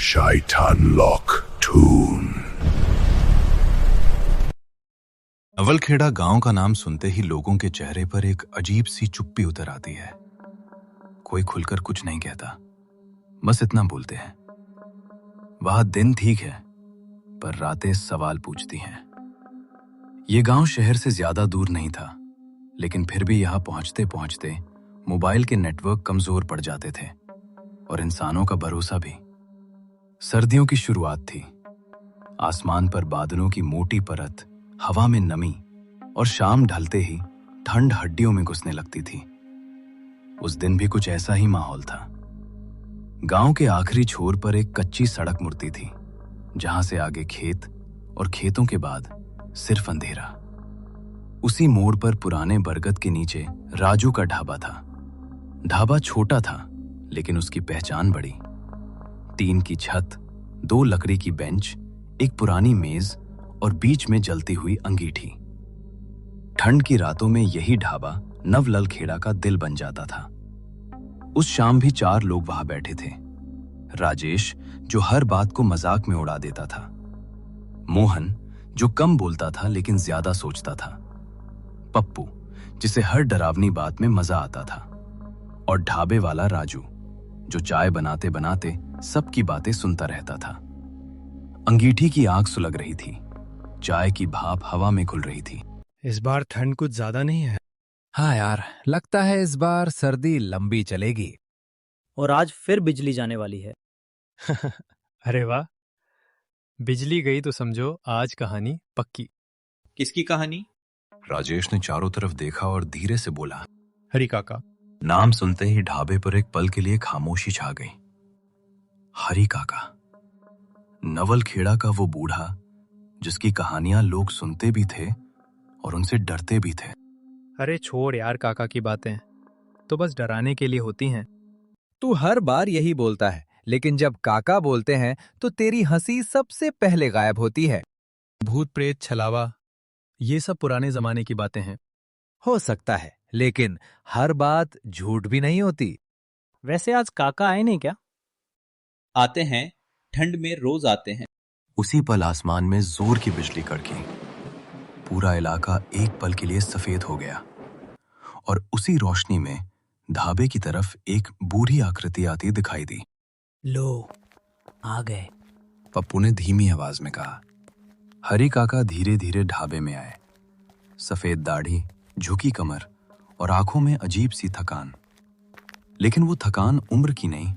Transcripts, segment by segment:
Shaitan Lock Tune। नवलखेड़ा गांव का नाम सुनते ही लोगों के चेहरे पर एक अजीब सी चुप्पी उतर आती है। कोई खुलकर कुछ नहीं कहता, बस इतना बोलते हैं, वहां दिन ठीक है पर रातें सवाल पूछती हैं। ये गांव शहर से ज्यादा दूर नहीं था, लेकिन फिर भी यहां पहुंचते पहुंचते मोबाइल के नेटवर्क कमजोर पड़ जाते थे और इंसानों का भरोसा भी। सर्दियों की शुरुआत थी। आसमान पर बादलों की मोटी परत, हवा में नमी, और शाम ढलते ही ठंड हड्डियों में घुसने लगती थी। उस दिन भी कुछ ऐसा ही माहौल था। गांव के आखिरी छोर पर एक कच्ची सड़क मुड़ती थी, जहां से आगे खेत और खेतों के बाद सिर्फ अंधेरा। उसी मोड़ पर पुराने बरगद के नीचे राजू का ढाबा था। ढाबा छोटा था, लेकिन उसकी पहचान बड़ी। टीन की छत, 2 लकड़ी की बेंच, एक पुरानी मेज और बीच में जलती हुई अंगीठी। ठंड की रातों में यही ढाबा नवलखेड़ा का दिल बन जाता था। उस शाम भी 4 लोग वहां बैठे थे। राजेश, जो हर बात को मजाक में उड़ा देता था। मोहन, जो कम बोलता था लेकिन ज्यादा सोचता था। पप्पू, जिसे हर डरावनी बात में मजा आता था। और ढाबे वाला राजू, जो चाय बनाते बनाते सबकी बातें सुनता रहता था। अंगीठी की आग सुलग रही थी, चाय की भाप हवा में घुल रही थी। इस बार ठंड कुछ ज्यादा नहीं है। हाँ यार, लगता है इस बार सर्दी लंबी चलेगी। और आज फिर बिजली जाने वाली है। अरे वाह, बिजली गई तो समझो आज कहानी पक्की। किसकी कहानी? राजेश ने चारों तरफ देखा और धीरे से बोला, हरी काका। नाम सुनते ही ढाबे पर एक पल के लिए खामोशी छा गई। हरी काका, नवलखेड़ा का वो बूढ़ा जिसकी कहानियां लोग सुनते भी थे और उनसे डरते भी थे। अरे छोड़ यार, काका की बातें तो बस डराने के लिए होती हैं। तू हर बार यही बोलता है, लेकिन जब काका बोलते हैं तो तेरी हंसी सबसे पहले गायब होती है। भूत प्रेत छलावा, ये सब पुराने जमाने की बातें हैं। हो सकता है, लेकिन हर बात झूठ भी नहीं होती। वैसे आज काका आए नहीं क्या? आते हैं, ठंड में रोज आते हैं। उसी पल आसमान में जोर की बिजली कड़की। पूरा इलाका एक पल के लिए सफेद हो गया और उसी रोशनी में ढाबे की तरफ एक बूढ़ी आकृति आती दिखाई दी। लो, आ गए, पप्पू ने धीमी आवाज में कहा। हरी काका धीरे धीरे ढाबे में आए। सफेद दाढ़ी, झुकी कमर और आंखों में अजीब सी थकान। लेकिन वो थकान उम्र की नहीं,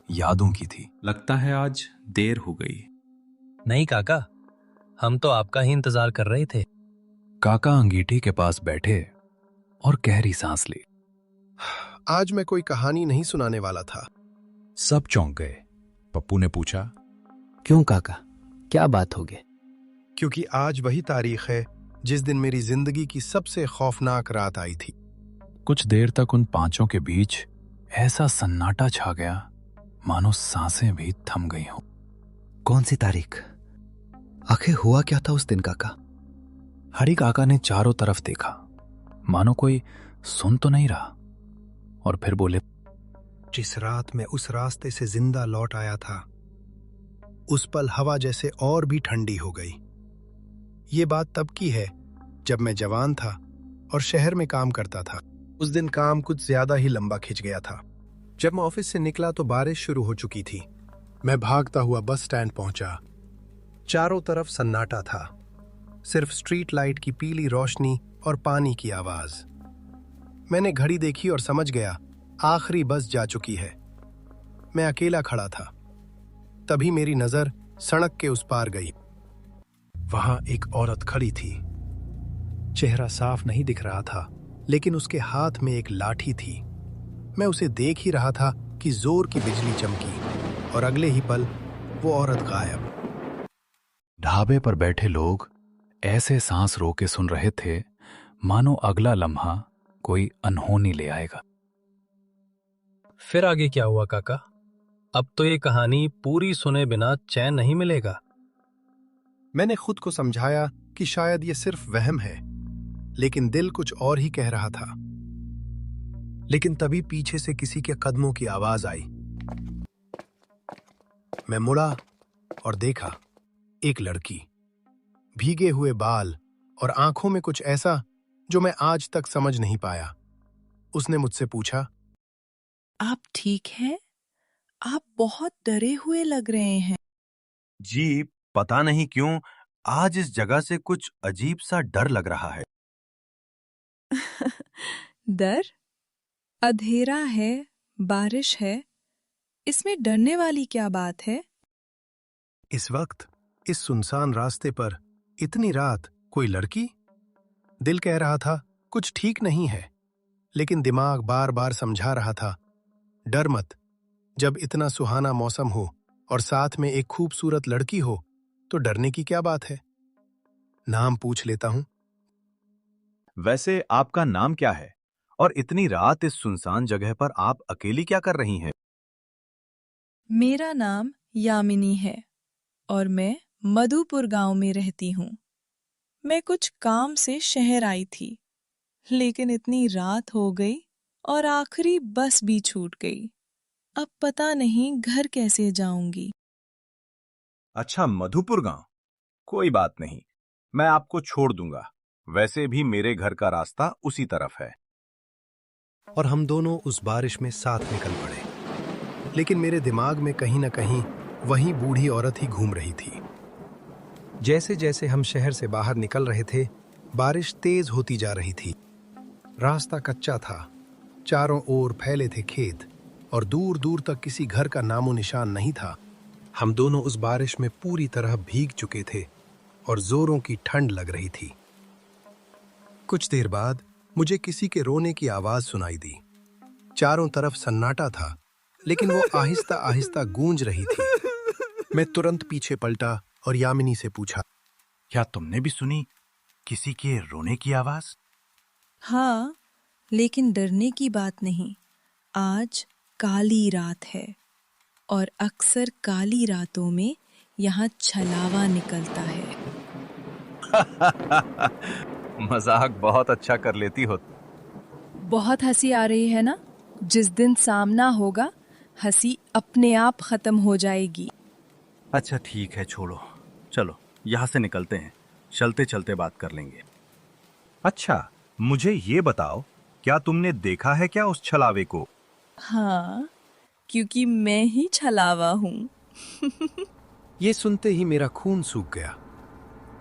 यादों की थी। लगता है आज देर हो गई। नहीं काका, हम तो आपका ही इंतजार कर रहे थे। काका अंगीठी के पास बैठे और गहरी सांस ली। आज मैं कोई कहानी नहीं सुनाने वाला था। सब चौंक गए। पप्पू ने पूछा, क्यों काका, क्या बात हो गई? क्योंकि आज वही तारीख है जिस दिन मेरी जिंदगी की सबसे खौफनाक रात आई थी। कुछ देर तक उन पांचों के बीच ऐसा सन्नाटा छा गया मानो सांसें भी थम गई हों। कौन सी तारीख? आखिर हुआ क्या था उस दिन काका? हरी काका ने चारों तरफ देखा, मानो कोई सुन तो नहीं रहा, और फिर बोले, जिस रात मैं उस रास्ते से जिंदा लौट आया था, उस पल हवा जैसे और भी ठंडी हो गई। ये बात तब की है जब मैं जवान था और शहर में काम करता था। उस दिन काम कुछ ज्यादा ही लंबा खिंच गया था। जब मैं ऑफिस से निकला तो बारिश शुरू हो चुकी थी। मैं भागता हुआ बस स्टैंड पहुंचा। चारों तरफ सन्नाटा था, सिर्फ स्ट्रीट लाइट की पीली रोशनी और पानी की आवाज। मैंने घड़ी देखी और समझ गया आखिरी बस जा चुकी है। मैं अकेला खड़ा था। तभी मेरी नजर सड़क के उस पार गई। वहां एक औरत खड़ी थी। चेहरा साफ नहीं दिख रहा था, लेकिन उसके हाथ में एक लाठी थी। मैं उसे देख ही रहा था कि जोर की बिजली चमकी और अगले ही पल वो औरत गायब। ढाबे पर बैठे लोग ऐसे सांस रोके सुन रहे थे मानो अगला लम्हा कोई अनहोनी ले आएगा। फिर आगे क्या हुआ काका? अब तो ये कहानी पूरी सुने बिना चैन नहीं मिलेगा। मैंने खुद को समझाया कि शायद ये सिर्फ वहम है, लेकिन दिल कुछ और ही कह रहा था। लेकिन तभी पीछे से किसी के कदमों की आवाज आई। मैं मुड़ा और देखा एक लड़की, भीगे हुए बाल और आंखों में कुछ ऐसा जो मैं आज तक समझ नहीं पाया। उसने मुझसे पूछा, आप ठीक हैं? आप बहुत डरे हुए लग रहे हैं। जी, पता नहीं क्यों आज इस जगह से कुछ अजीब सा डर लग रहा है। डर? अंधेरा है, बारिश है, इसमें डरने वाली क्या बात है? इस वक्त इस सुनसान रास्ते पर इतनी रात कोई लड़की? दिल कह रहा था कुछ ठीक नहीं है, लेकिन दिमाग बार बार समझा रहा था, डर मत। जब इतना सुहाना मौसम हो और साथ में एक खूबसूरत लड़की हो तो डरने की क्या बात है। नाम पूछ लेता हूं। वैसे आपका नाम क्या है? और इतनी रात इस सुनसान जगह पर आप अकेली क्या कर रही हैं? मेरा नाम यामिनी है और मैं मधुपुर गांव में रहती हूँ। मैं कुछ काम से शहर आई थी, लेकिन इतनी रात हो गई और आखिरी बस भी छूट गई। अब पता नहीं घर कैसे जाऊंगी। अच्छा, मधुपुर गांव। कोई बात नहीं, मैं आपको छोड़ दूंगा। वैसे भी मेरे घर का रास्ता उसी तरफ है। और हम दोनों उस बारिश में साथ निकल पड़े, लेकिन मेरे दिमाग में कहीं ना कहीं वही बूढ़ी औरत ही घूम रही थी। जैसे जैसे हम शहर से बाहर निकल रहे थे, बारिश तेज होती जा रही थी। रास्ता कच्चा था, चारों ओर फैले थे खेत और दूर दूर तक किसी घर का नामो निशान नहीं था। हम दोनों उस बारिश में पूरी तरह भीग चुके थे और जोरों की ठंड लग रही थी। कुछ देर बाद मुझे किसी के रोने की आवाज सुनाई दी। चारों तरफ सन्नाटा था, लेकिन वो आहिस्ता आहिस्ता गूंज रही थी। मैं तुरंत पीछे पलटा और यामिनी से पूछा, क्या तुमने भी सुनी किसी के रोने की आवाज? हाँ, लेकिन डरने की बात नहीं। आज काली रात है और अक्सर काली रातों में यहाँ छलावा निकलता है। मजाक बहुत अच्छा कर लेती हो। बहुत हंसी आ रही है ना? जिस दिन सामना होगा, हंसी अपने आप खत्म हो जाएगी। अच्छा ठीक है, छोड़ो, चलो यहाँ से निकलते हैं। चलते चलते बात कर लेंगे। अच्छा, मुझे ये बताओ, क्या तुमने देखा है क्या उस छलावे को? हाँ, क्योंकि मैं ही छलावा हूँ। ये सुनते ही मेरा खून सूख गया।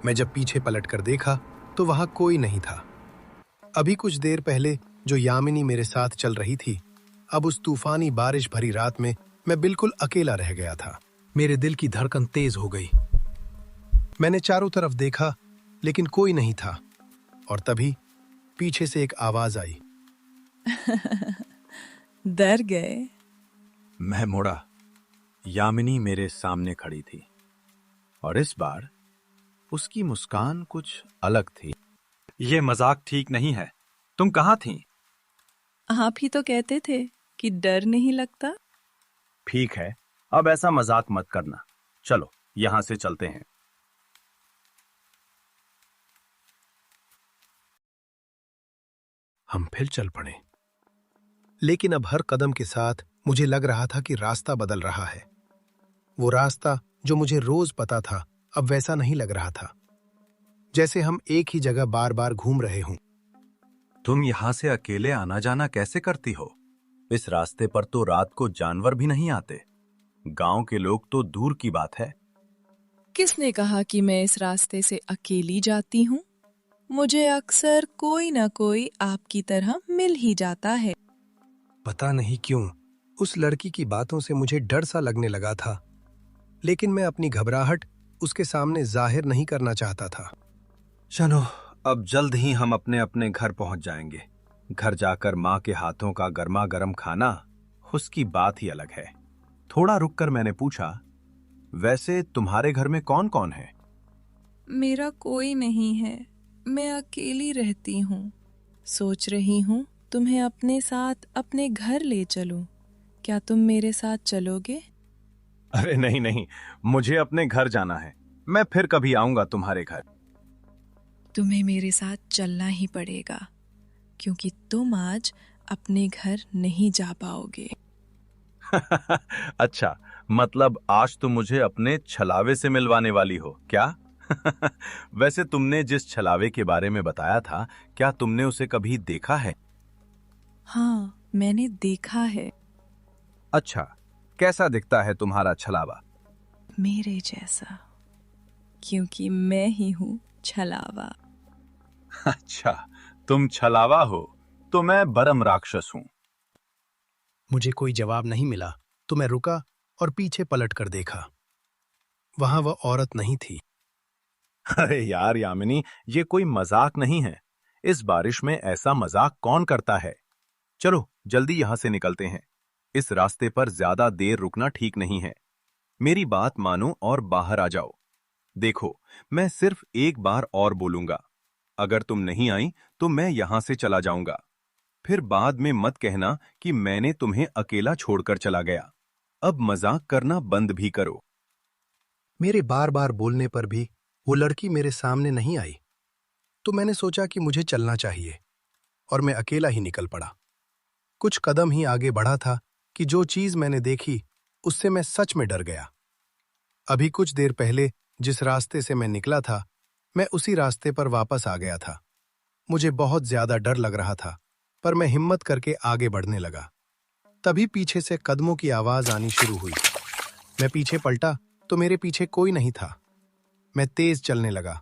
मैं जब पीछे पलट कर देखा तो वहां कोई नहीं था। अभी कुछ देर पहले जो यामिनी मेरे साथ चल रही थी, अब उस तूफानी बारिश भरी रात में मैं बिल्कुल अकेला रह गया था। मेरे दिल की धड़कन तेज हो गई। मैंने चारों तरफ देखा, लेकिन कोई नहीं था। और तभी पीछे से एक आवाज आई। डर गए? मैं मुड़ा। यामिनी मेरे सामने खड़ी थी और इस बार उसकी मुस्कान कुछ अलग थी। ये मजाक ठीक नहीं है। तुम कहाँ थी? आप ही तो कहते थे कि डर नहीं लगता। ठीक है, अब ऐसा मजाक मत करना। चलो यहां से चलते हैं। हम फिर चल पड़े, लेकिन अब हर कदम के साथ मुझे लग रहा था कि रास्ता बदल रहा है। वो रास्ता जो मुझे रोज पता था, अब वैसा नहीं लग रहा था, जैसे हम एक ही जगह बार बार घूम रहे हों। तुम यहां से अकेले आना जाना कैसे करती हो? इस रास्ते पर तो रात को जानवर भी नहीं आते। गांव के लोग तो दूर की बात है। किसने कहा कि मैं इस रास्ते से अकेली जाती हूँ? मुझे अक्सर कोई न कोई आपकी तरह मिल ही जाता है। पता नहीं क्यों उस लड़की की बातों से मुझे डर सा लगने लगा था, लेकिन मैं अपनी घबराहट उसके सामने जाहिर नहीं करना चाहता था। चलो, अब जल्द ही हम अपने अपने घर पहुंच जाएंगे। घर जाकर माँ के हाथों का गर्मा गर्म खाना, उसकी बात ही अलग है। थोड़ा रुककर मैंने पूछा, वैसे तुम्हारे घर में कौन कौन है? मेरा कोई नहीं है, मैं अकेली रहती हूँ। सोच रही हूँ तुम्हें अपने साथ अपने घर ले चलूं। क्या तुम मेरे साथ चलोगे? अरे नहीं नहीं, मुझे अपने घर जाना है। मैं फिर कभी आऊंगा तुम्हारे घर। तुम्हें मेरे साथ चलना ही पड़ेगा, क्योंकि तुम आज अपने घर नहीं जा पाओगे। अच्छा, मतलब आज तुम मुझे अपने छलावे से मिलवाने वाली हो क्या? वैसे तुमने जिस छलावे के बारे में बताया था, क्या तुमने उसे कभी देखा है? हाँ, मैंने देखा है। अच्छा, कैसा दिखता है तुम्हारा छलावा? मेरे जैसा, क्योंकि मैं ही हूँ छलावा। अच्छा, तुम छलावा हो तो मैं बरम राक्षस हूं। मुझे कोई जवाब नहीं मिला तो मैं रुका और पीछे पलट कर देखा। वहां वह औरत नहीं थी। अरे यार यामिनी, ये कोई मजाक नहीं है। इस बारिश में ऐसा मजाक कौन करता है? चलो जल्दी यहां से निकलते हैं। इस रास्ते पर ज्यादा देर रुकना ठीक नहीं है। मेरी बात मानो और बाहर आ जाओ। देखो, मैं सिर्फ एक बार और बोलूंगा। अगर तुम नहीं आई तो मैं यहां से चला जाऊंगा। फिर बाद में मत कहना कि मैंने तुम्हें अकेला छोड़कर चला गया। अब मजाक करना बंद भी करो। मेरे बार बार बोलने पर भी वो लड़की मेरे सामने नहीं आई, तो मैंने सोचा कि मुझे चलना चाहिए और मैं अकेला ही निकल पड़ा। कुछ कदम ही आगे बढ़ा था कि जो चीज मैंने देखी उससे मैं सच में डर गया। अभी कुछ देर पहले जिस रास्ते से मैं निकला था, मैं उसी रास्ते पर वापस आ गया था। मुझे बहुत ज्यादा डर लग रहा था, पर मैं हिम्मत करके आगे बढ़ने लगा। तभी पीछे से कदमों की आवाज आनी शुरू हुई। मैं पीछे पलटा तो मेरे पीछे कोई नहीं था। मैं तेज चलने लगा।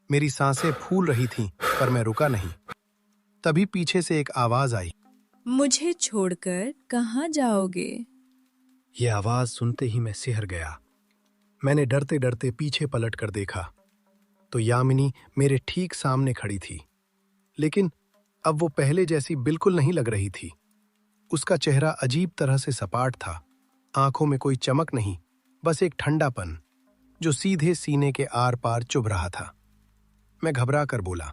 मेरी सांसें फूल रही थीं, पर मैं रुका नहीं। तभी पीछे से एक आवाज आई। मुझे छोड़कर कहाँ जाओगे? यह आवाज सुनते ही मैं सिहर गया। मैंने डरते डरते पीछे पलट कर देखा तो यामिनी मेरे ठीक सामने खड़ी थी। लेकिन अब वो पहले जैसी बिल्कुल नहीं लग रही थी। उसका चेहरा अजीब तरह से सपाट था। आंखों में कोई चमक नहीं, बस एक ठंडापन जो सीधे सीने के आर पार चुभ रहा था। मैं घबरा कर बोला,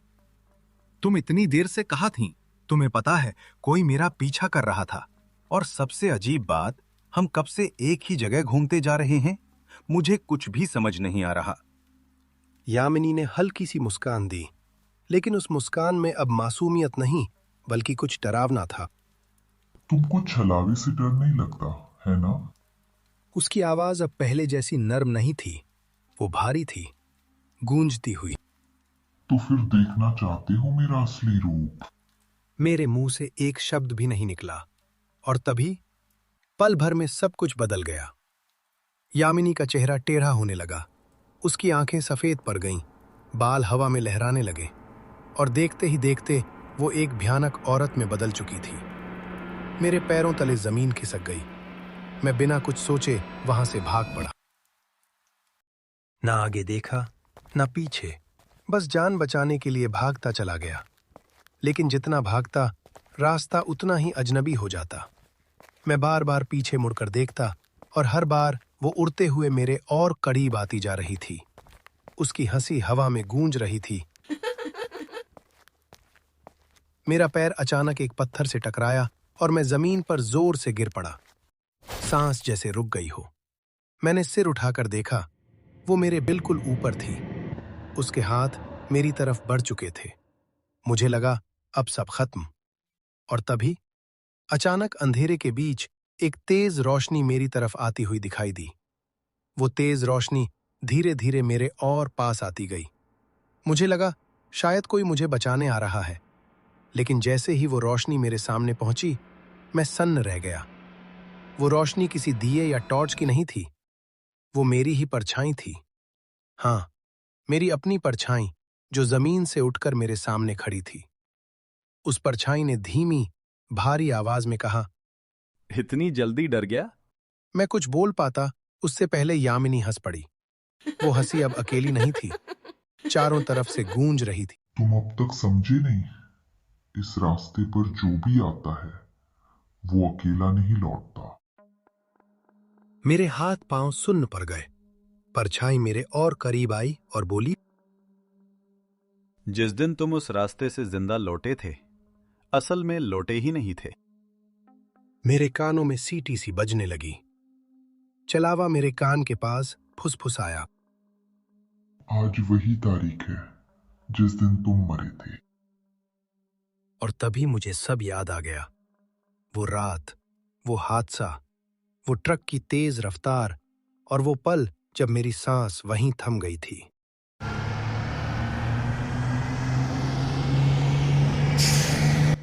तुम इतनी देर से कहाँ थीं? तुम्हें पता है, कोई मेरा पीछा कर रहा था। और सबसे अजीब बात, हम कब से एक ही जगह घूमते जा रहे हैं। मुझे कुछ भी समझ नहीं आ रहा। यामिनी ने हल्की सी मुस्कान दी, लेकिन उस मुस्कान में अब मासूमियत नहीं बल्कि कुछ डरावना था। तुमको छलावे से डर नहीं लगता है ना? उसकी आवाज अब पहले जैसी नर्म नहीं थी, वो भारी थी, गूंजती हुई। तो फिर देखना चाहते हो मेरा असली रूप? मेरे मुंह से एक शब्द भी नहीं निकला और तभी पल भर में सब कुछ बदल गया। यामिनी का चेहरा टेढ़ा होने लगा। उसकी आंखें सफेद पड़ गईं, बाल हवा में लहराने लगे और देखते ही देखते वो एक भयानक औरत में बदल चुकी थी। मेरे पैरों तले जमीन खिसक गई। मैं बिना कुछ सोचे वहां से भाग पड़ा। ना आगे देखा ना पीछे, बस जान बचाने के लिए भागता चला गया। लेकिन जितना भागता, रास्ता उतना ही अजनबी हो जाता। मैं बार बार पीछे मुड़कर देखता और हर बार वो उड़ते हुए मेरे और करीब आती जा रही थी। उसकी हंसी हवा में गूंज रही थी। मेरा पैर अचानक एक पत्थर से टकराया और मैं जमीन पर जोर से गिर पड़ा। सांस जैसे रुक गई हो। मैंने सिर उठाकर देखा, वो मेरे बिल्कुल ऊपर थी। उसके हाथ मेरी तरफ बढ़ चुके थे। मुझे लगा अब सब खत्म। और तभी अचानक अंधेरे के बीच एक तेज रोशनी मेरी तरफ आती हुई दिखाई दी। वो तेज रोशनी धीरे धीरे मेरे और पास आती गई। मुझे लगा शायद कोई मुझे बचाने आ रहा है, लेकिन जैसे ही वो रोशनी मेरे सामने पहुंची, मैं सन्न रह गया। वो रोशनी किसी दिए या टॉर्च की नहीं थी, वो मेरी ही परछाई थी। हाँ, मेरी अपनी परछाई जो जमीन से उठकर मेरे सामने खड़ी थी। उस परछाई ने धीमी, भारी आवाज में कहा, इतनी जल्दी डर गया? मैं कुछ बोल पाता उससे पहले यामिनी हंस पड़ी। वो हंसी अब अकेली नहीं थी, चारों तरफ से गूंज रही थी। तुम अब तक समझे नहीं, इस रास्ते पर जो भी आता है वो अकेला नहीं लौटता। मेरे हाथ पांव सुन्न पड़ गए। परछाई मेरे और करीब आई और बोली, जिस दिन तुम उस रास्ते से जिंदा लौटे थे, असल में लौटे ही नहीं थे। मेरे कानों में सीटी सी बजने लगी। चलावा मेरे कान के पास फुसफुसाया, आज वही तारीख है जिस दिन तुम मरे थे। और तभी मुझे सब याद आ गया। वो रात, वो हादसा, वो ट्रक की तेज रफ्तार और वो पल जब मेरी सांस वहीं थम गई थी।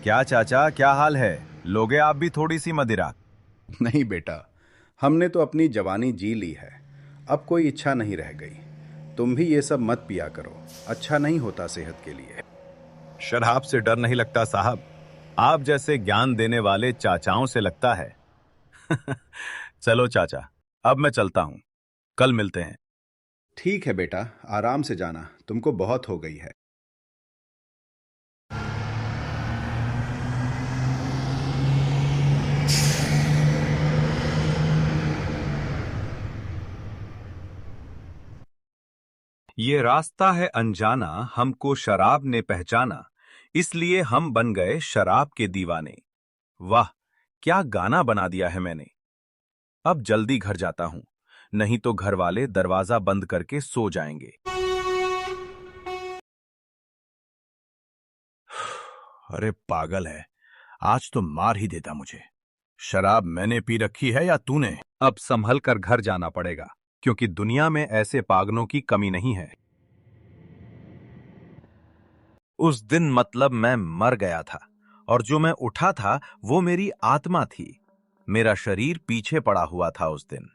क्या चाचा, क्या हाल है? लोगे आप भी थोड़ी सी मदिरा? नहीं बेटा, हमने तो अपनी जवानी जी ली है, अब कोई इच्छा नहीं रह गई। तुम भी ये सब मत पिया करो, अच्छा नहीं होता सेहत के लिए। शराब से डर नहीं लगता साहब, आप जैसे ज्ञान देने वाले चाचाओं से लगता है। चलो चाचा, अब मैं चलता हूं, कल मिलते हैं। ठीक है बेटा, आराम से जाना, तुमको बहुत हो गई है। ये रास्ता है अनजाना, हमको शराब ने पहचाना, इसलिए हम बन गए शराब के दीवाने। वाह, क्या गाना बना दिया है मैंने। अब जल्दी घर जाता हूं, नहीं तो घर वाले दरवाजा बंद करके सो जाएंगे। अरे पागल है, आज तो मार ही देता मुझे। शराब मैंने पी रखी है या तूने? अब संभल कर घर जाना पड़ेगा, क्योंकि दुनिया में ऐसे पागलों की कमी नहीं है। उस दिन मतलब मैं मर गया था, और जो मैं उठा था वो मेरी आत्मा थी। मेरा शरीर पीछे पड़ा हुआ था उस दिन।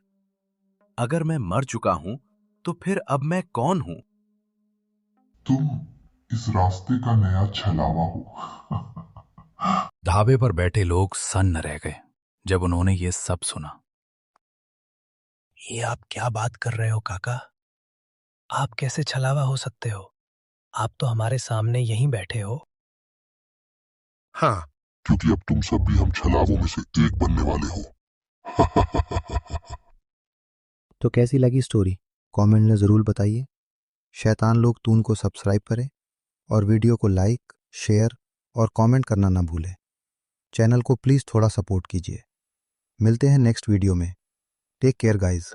अगर मैं मर चुका हूं तो फिर अब मैं कौन हूं? तुम इस रास्ते का नया छलावा हो। ढाबे पर बैठे लोग सन्न रह गए जब उन्होंने ये सब सुना। ये आप क्या बात कर रहे हो काका? आप कैसे छलावा हो सकते हो? आप तो हमारे सामने यहीं बैठे हो। हाँ, क्योंकि अब तुम सब भी हम छलावों में से एक बनने वाले हो। तो कैसी लगी स्टोरी? कमेंट में ज़रूर बताइए। शैतान लोग तून को सब्सक्राइब करें और वीडियो को लाइक, शेयर और कमेंट करना ना भूलें। चैनल को प्लीज़ थोड़ा सपोर्ट कीजिए। मिलते हैं नेक्स्ट वीडियो में। Take care guys.